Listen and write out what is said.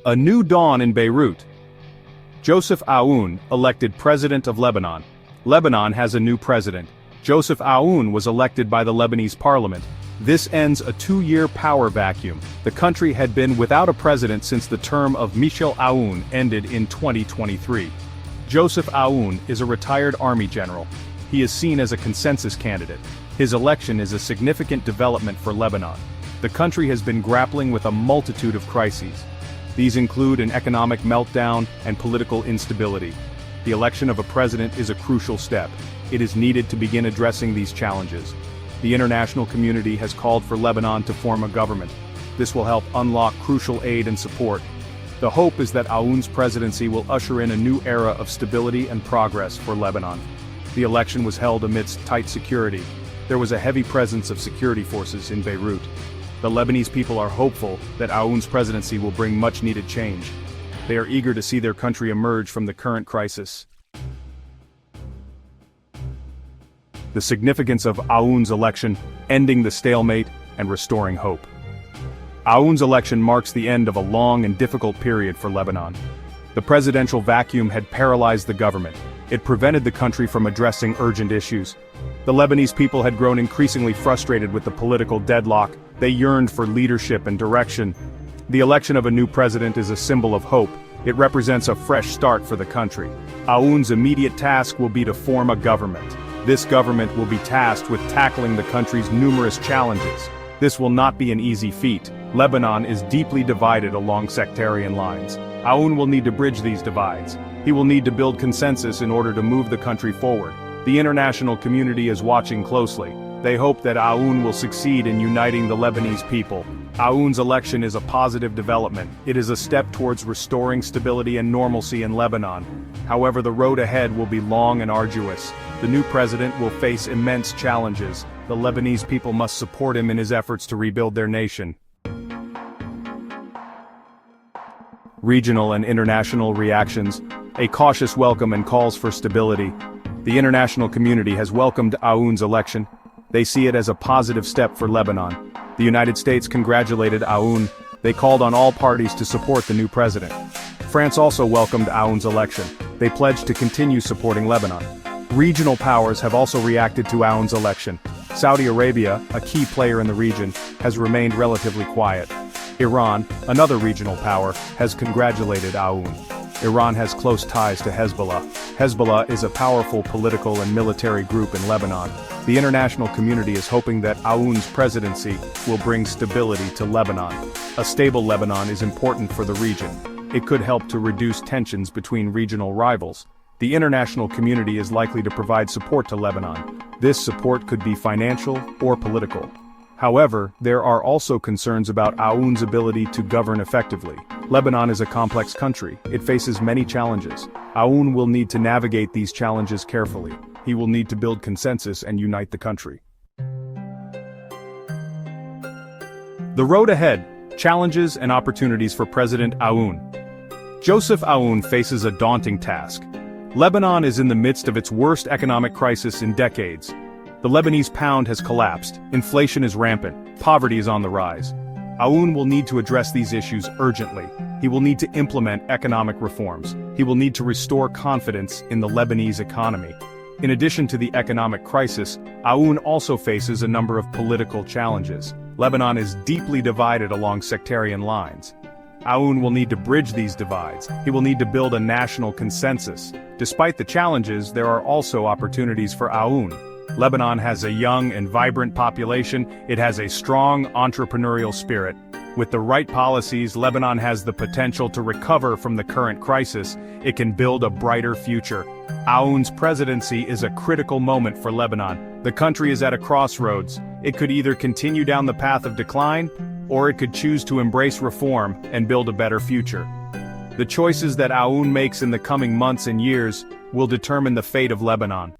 A new dawn in Beirut. Joseph Aoun, elected president of Lebanon. Lebanon has a new president. Joseph Aoun was elected by the Lebanese parliament. This ends a 2-year power vacuum. The country had been without a president since the term of Michel Aoun ended in 2023. Joseph Aoun is a retired army general. He is seen as a consensus candidate. His election is a significant development for Lebanon. The country has been grappling with a multitude of crises. These include an economic meltdown and political instability. The election of a president is a crucial step. It is needed to begin addressing these challenges. The international community has called for Lebanon to form a government. This will help unlock crucial aid and support. The hope is that Aoun's presidency will usher in a new era of stability and progress for Lebanon. The election was held amidst tight security. There was a heavy presence of security forces in Beirut. The Lebanese people are hopeful that Aoun's presidency will bring much-needed change. They are eager to see their country emerge from the current crisis. The significance of Aoun's election, ending the stalemate and restoring hope. Aoun's election marks the end of a long and difficult period for Lebanon. The presidential vacuum had paralyzed the government. It prevented the country from addressing urgent issues. The Lebanese people had grown increasingly frustrated with the political deadlock. They yearned for leadership and direction. The election of a new president is a symbol of hope. It represents a fresh start for the country. Aoun's immediate task will be to form a government. This government will be tasked with tackling the country's numerous challenges. This will not be an easy feat. Lebanon is deeply divided along sectarian lines. Aoun will need to bridge these divides. He will need to build consensus in order to move the country forward. The international community is watching closely. They hope that Aoun will succeed in uniting the Lebanese people. Aoun's election is a positive development. It is a step towards restoring stability and normalcy in Lebanon. However, the road ahead will be long and arduous. The new president will face immense challenges. The Lebanese people must support him in his efforts to rebuild their nation. Regional and international reactions. A cautious welcome and calls for stability. The international community has welcomed Aoun's election. They see it as a positive step for Lebanon. The United States congratulated Aoun. They called on all parties to support the new president. France also welcomed Aoun's election. They pledged to continue supporting Lebanon. Regional powers have also reacted to Aoun's election. Saudi Arabia, a key player in the region, has remained relatively quiet. Iran, another regional power, has congratulated Aoun. Iran has close ties to Hezbollah. Hezbollah is a powerful political and military group in Lebanon. The international community is hoping that Aoun's presidency will bring stability to Lebanon. A stable Lebanon is important for the region. It could help to reduce tensions between regional rivals. The international community is likely to provide support to Lebanon. This support could be financial or political. However, there are also concerns about Aoun's ability to govern effectively. Lebanon is a complex country. It faces many challenges. Aoun will need to navigate these challenges carefully. He will need to build consensus and unite the country. The road ahead, challenges and opportunities for President Aoun. Joseph Aoun faces a daunting task. Lebanon is in the midst of its worst economic crisis in decades. The Lebanese pound has collapsed, inflation is rampant, poverty is on the rise. Aoun will need to address these issues urgently. He will need to implement economic reforms. He will need to restore confidence in the Lebanese economy. In addition to the economic crisis, Aoun also faces a number of political challenges. Lebanon is deeply divided along sectarian lines. Aoun will need to bridge these divides. He will need to build a national consensus. Despite the challenges, there are also opportunities for Aoun. Lebanon has a young and vibrant population. It has a strong entrepreneurial spirit. With the right policies, Lebanon has the potential to recover from the current crisis. It can build a brighter future. Aoun's presidency is a critical moment for Lebanon. The country is at a crossroads. It could either continue down the path of decline, or it could choose to embrace reform and build a better future. The choices that Aoun makes in the coming months and years will determine the fate of Lebanon.